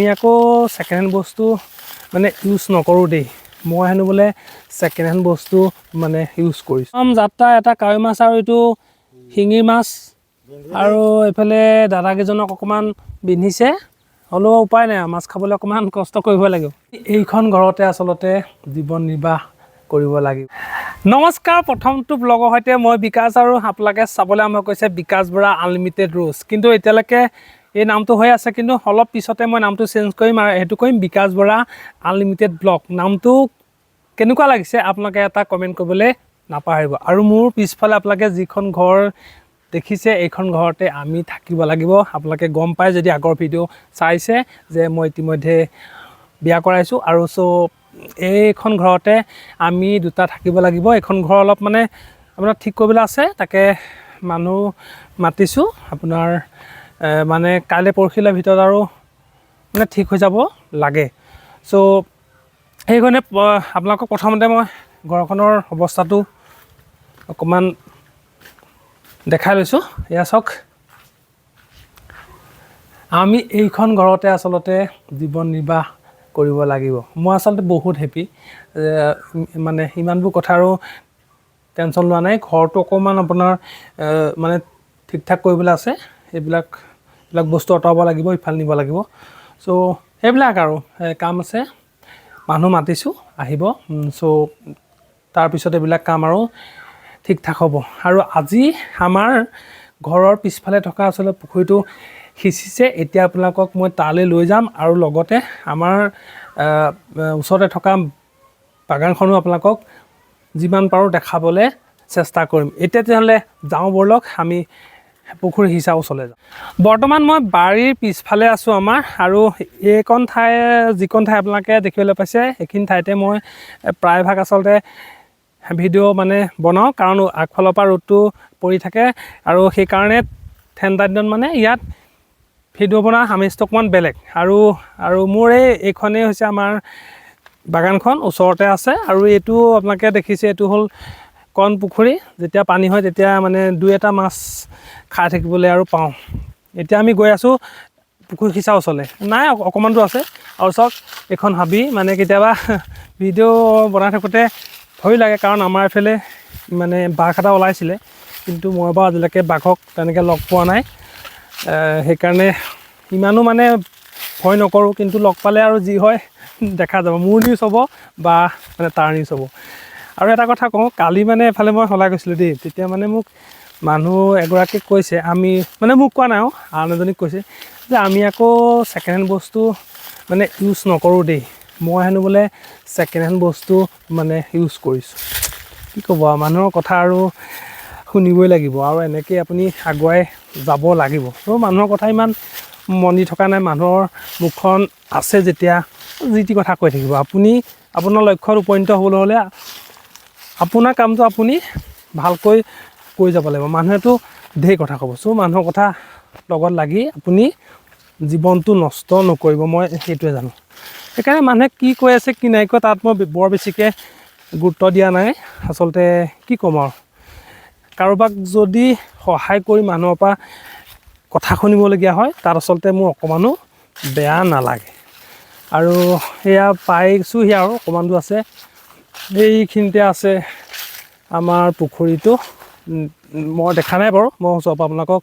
আমি আকৌ second hand বস্তু মানে ইউজ নকৰোঁ দেই। মই হেনো বোলে ছেকেণ্ড হেণ্ড বস্তু মানে ইউজ কৰিছোঁ। যাত্ৰা এটা কাৱৈ মাছ আৰু এইটো শিঙি মাছ আৰু এইফালে দাদাকেইজনক অকণমান বিন্ধিছে, হ'লেও উপায় নাই, মাছ খাবলৈ অকণমান কষ্ট কৰিব লাগিব। এইখন ঘৰতে আচলতে জীৱন নিৰ্বাহ কৰিব লাগিব। নমস্কাৰ, প্ৰথমটো ব্লগৰ সৈতে মই বিকাশ আৰু আপোনালোকে চাবলৈ আৰম্ভ কৰিছে বিকাশ বৰা আনলিমিটেড ৰোজ। কিন্তু এতিয়ালৈকে এই নামটো হৈ আছে, কিন্তু অলপ পিছতে মই নামটো চেঞ্জ কৰিম আৰু সেইটো কৰিম বিকাশ বৰা আনলিমিটেড ব্লগ। নামটো কেনেকুৱা লাগিছে আপোনালোকে এটা কমেণ্ট কৰিবলৈ নাপাহৰিব। আৰু মোৰ পিছফালে আপোনালোকে যিখন ঘৰ দেখিছে, এইখন ঘৰতে আমি থাকিব লাগিব। আপোনালোকে গম পায় যদি আগৰ ভিডিঅ' চাইছে যে মই ইতিমধ্যে বিয়া কৰাইছোঁ আৰু এইখন ঘৰতে আমি দুটা থাকিব লাগিব। এইখন ঘৰ অলপ মানে আপোনাৰ ঠিক কৰিবলৈ আছে, তাকে মানুহ মাতিছোঁ। আপোনাৰ মানে কাইলৈ পৰহিলৈ ভিতৰত আৰু মানে ঠিক হৈ যাব লাগে। সেইকাৰণে আপোনালোকক প্ৰথমতে মই ঘৰখনৰ অৱস্থাটো অকণমান দেখাই লৈছোঁ। এয়া চাওক, আমি এইখন ঘৰতে আচলতে জীৱন নিৰ্বাহ কৰিব লাগিব। মই আচলতে বহুত হেপী, মানে ইমানবোৰ কথা আৰু টেনশ্যন লোৱা নাই। ঘৰটো অকণমান আপোনাৰ মানে ঠিক ঠাক কৰিবলৈ আছে, এইবিলাক বস্তু আঁতৰাব লাগিব, ইফালে নিব লাগিব। সেইবিলাক আৰু কাম আছে, মানুহ মাতিছোঁ আহিব। তাৰপিছত এইবিলাক কাম আৰু ঠিক ঠাক হ'ব। আৰু আজি আমাৰ ঘৰৰ পিছফালে থকা আচলতে পুখুৰীটো সিঁচিছে। এতিয়া আপোনালোকক মই তালৈ লৈ যাম আৰু লগতে আমাৰ ওচৰতে থকা বাগানখনো আপোনালোকক যিমান পাৰোঁ দেখাবলৈ চেষ্টা কৰিম। এতিয়া তেতিয়াহ'লে যাওঁ ব'লক, আমি পুখুৰী সিঁচা ওচৰলৈ যাওঁ। বৰ্তমান মই বাৰীৰ পিছফালে আছোঁ আমাৰ, আৰু এইকণ ঠাই যিকণ ঠাই আপোনালোকে দেখিবলৈ পাইছে, এইখিনি ঠাইতে মই প্ৰায়ভাগ আচলতে ভিডিঅ' মানে বনাওঁ, কাৰণ আগফালৰ পৰা ৰ'দটো পৰি থাকে আৰু সেইকাৰণে ঠাণ্ডা দিনত মানে ইয়াত ভিডিঅ' বনোৱাৰ আমেজটো অকণমান বেলেগ। আৰু মোৰ এইখনেই হৈছে আমাৰ বাগানখন, ওচৰতে আছে। আৰু এইটো আপোনালোকে দেখিছে, এইটো হ'ল কণ পুখুৰী। যেতিয়া পানী হয় তেতিয়া মানে দুই এটা মাছ খাই থাকিবলৈ আৰু পাওঁ। এতিয়া আমি গৈ আছোঁ পুখুৰী সিঁচা ওচৰলৈ, নাই অকণমান দূৰ আছে। আৰু চাওক, এইখন হাবি, মানে কেতিয়াবা ভিডিঅ' বনাই থাকোঁতে ভয় লাগে, কাৰণ আমাৰ এইফালে মানে বাঘ এটা ওলাইছিলে, কিন্তু মই বাৰু আজিলৈকে বাঘক তেনেকৈ লগ পোৱা নাই। সেইকাৰণে ইমানো মানে ভয় নকৰোঁ, কিন্তু লগ পালে আৰু যি হয় দেখা যাব, মোৰ নিউজ হ'ব বা মানে তাৰ নিউজ হ'ব। আৰু এটা কথা কওঁ, কালি মানে এফালে মই ওলাই গৈছিলোঁ দেই, তেতিয়া মানে মোক মানুহ এগৰাকীক কৈছে, আমি মানে মোক কোৱা নাই আৰু আন এজনীক কৈছে যে আমি আকৌ ছেকেণ্ড হেণ্ড বস্তু মানে ইউজ নকৰোঁ দেই। মই হেনো বোলে ছেকেণ্ড হেণ্ড বস্তু মানে ইউজ কৰিছোঁ। কি ক'ব আৰু, মানুহৰ কথা আৰু শুনিবই লাগিব, আৰু এনেকৈ আপুনি আগুৱাই যাব লাগিব। মানুহৰ কথা ইমান মন দি থকা নাই, মানুহৰ মুখখন আছে যেতিয়া যি টি কথা কৈ থাকিব। আপুনি আপোনাৰ লক্ষ্যত উপনীত হ'বলৈ হ'লে আপোনাৰ কামটো আপুনি ভালকৈ কৰি যাব লাগিব। মানুহেতো ঢেৰ কথা ক'ব, মানুহৰ কথা লগত লাগি আপুনি জীৱনটো নষ্ট নকৰিব, মই সেইটোৱে জানো। সেইকাৰণে মানুহে কি কৈ আছে কি নাই কোৱা তাত মই বৰ বেছিকৈ গুৰুত্ব দিয়া নাই। আচলতে কি ক'ম আৰু, কাৰোবাক যদি সহায় কৰি মানুহৰ পৰা কথা শুনিবলগীয়া হয়, তাত আচলতে মোৰ অকণমানো বেয়া নালাগে। আৰু সেয়া পাইছোঁহি, আৰু অকণমান দূৰ আছে, এইখিনিতে আছে আমাৰ পুখুৰীটো। মই দেখা নাই বাৰু, মই ওচৰৰ পৰা আপোনালোকক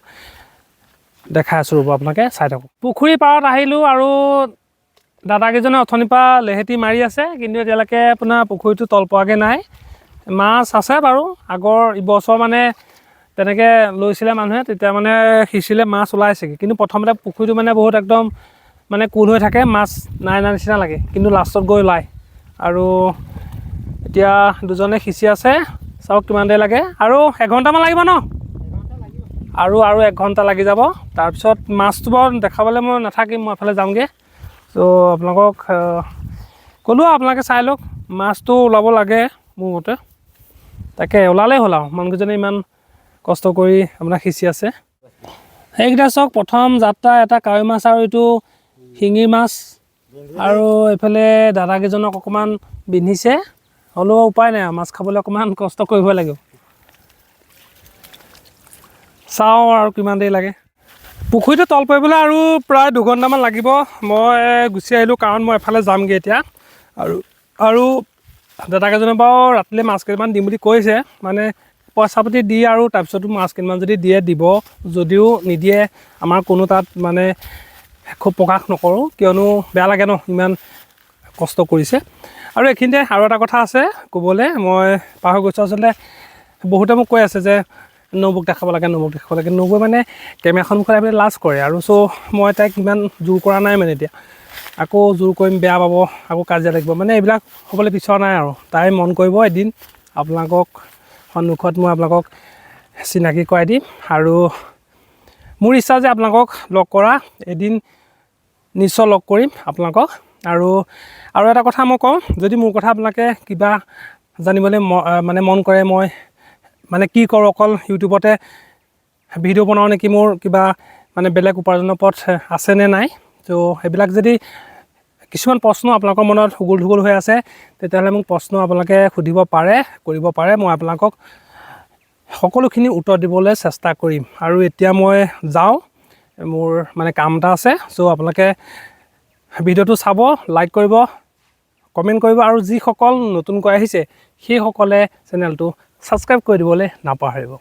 দেখাই আছোঁ, ৰ'ব আপোনালোকে চাই থাকক। পুখুৰী পাৰত আহিলোঁ, আৰু দাদাকেইজনে অথনিৰ পৰা লেহেতি মাৰি আছে, কিন্তু এতিয়ালৈকে আপোনাৰ পুখুৰীটো তল পোৱাগৈ নাই। মাছ আছে বাৰু, আগৰ ইবছৰ মানে তেনেকৈ লৈছিলে মানুহে, তেতিয়া মানে সিঁচিলে মাছ ওলাইছেগৈ। কিন্তু প্ৰথমতে পুখুৰীটো মানে বহুত একদম মানে কুল হৈ থাকে, মাছ নাই নিচিনা লাগে, কিন্তু লাষ্টত গৈ ওলায়। আৰু এতিয়া দুজনে সিঁচি আছে, চাওক কিমান দেৰি লাগে, আৰু এঘণ্টামান লাগিব ন? আৰু 1 ঘণ্টা লাগি যাব। তাৰপিছত মাছটো বাৰু দেখাবলৈ মই নাথাকিম, মই এফালে যামগৈ। আপোনালোকক ক'লোঁ আৰু আপোনালোকে চাই লওক, মাছটো ওলাব লাগে মোৰ মতে। তাকে ওলালেই হ'ল, আৰু মানুহকেইজনে ইমান কষ্ট কৰি আপোনাক সিঁচি আছে। সেইকেইটা চাওক, প্ৰথম যাত্ৰা এটা কাৱৈ মাছ আৰু এইটো শিঙি মাছ, আৰু এইফালে দাদাকেইজনক অকণমান বিন্ধিছে, হ'লেও উপায় নাই, মাছ খাবলৈ অকণমান কষ্ট কৰিব লাগিব। চাওঁ আৰু কিমান দেৰি লাগে। পুখুৰীটো তল পৰিবলৈ আৰু প্ৰায় 2 ঘণ্টামান লাগিব। মই গুচি আহিলোঁ কাৰণ মই এফালে যামগৈ এতিয়া। আৰু দাদাকেইজনে বাৰু ৰাতিলৈ মাছ কেইটামান দিম বুলি কৈছে, মানে পইচা পাতি দি আৰু তাৰপিছতো মাছ কেইটামান যদি দিয়ে দিব, যদিও নিদিয়ে আমাৰ কোনো তাত মানে খুব প্ৰকাশ নকৰোঁ, কিয়নো বেয়া লাগে ন ইমান কষ্ট কৰিছে। আৰু এইখিনিতে আৰু এটা কথা আছে ক'বলৈ, মই পাহৰি গৈছোঁ। আচলতে বহুতে মোক কৈ আছে যে নবৌক দেখাব লাগে, নবৌক দেখাব লাগে। নবৌৱে মানে কেমেৰাখন মুখত আহিবলৈ লাজ কৰে, আৰু মই তাইক ইমান জোৰ কৰা নাই মানে এতিয়া। আকৌ জোৰ কৰিম, বেয়া পাব, আকৌ কাজিয়া লাগিব, মানে এইবিলাক হ'বলৈ বিচৰা নাই আৰু। তাই মন কৰিব, এদিন আপোনালোকক সন্মুখত মই আপোনালোকক চিনাকি কৰাই দিম। আৰু মোৰ ইচ্ছা যে আপোনালোকক লগ কৰা, এদিন নিশ্চয় লগ কৰিম আপোনালোকক। আৰু এটা কথা মই কওঁ, যদি মোৰ কথা আপোনালোকে কিবা জানিবলৈ মানে মন কৰে, মই মানে কি কৰোঁ, অকল ইউটিউবতে ভিডিঅ' বনাওঁ নেকি, মোৰ কিবা মানে বেলেগ উপাৰ্জনৰ পথ আছেনে নাই, তো সেইবিলাক যদি কিছুমান প্ৰশ্ন আপোনালোকৰ মনত হুগুল থুগুল হৈ আছে, তেতিয়াহ'লে মোক প্ৰশ্ন আপোনালোকে সুধিব পাৰে, কৰিব পাৰে। মই আপোনালোকক সকলোখিনি উত্তৰ দিবলৈ চেষ্টা কৰিম। আৰু এতিয়া মই যাওঁ, মোৰ মানে কাম এটা আছে। আপোনালোকে ভিডিঅ'টো চাব, লাইক কৰিব, কমেণ্ট কৰিব, আৰু যিসকল নতুনকৈ আহিছে সেইসকলে চেনেলটো ছাবস্ক্ৰাইব কৰি দিবলৈ নাপাহৰিব।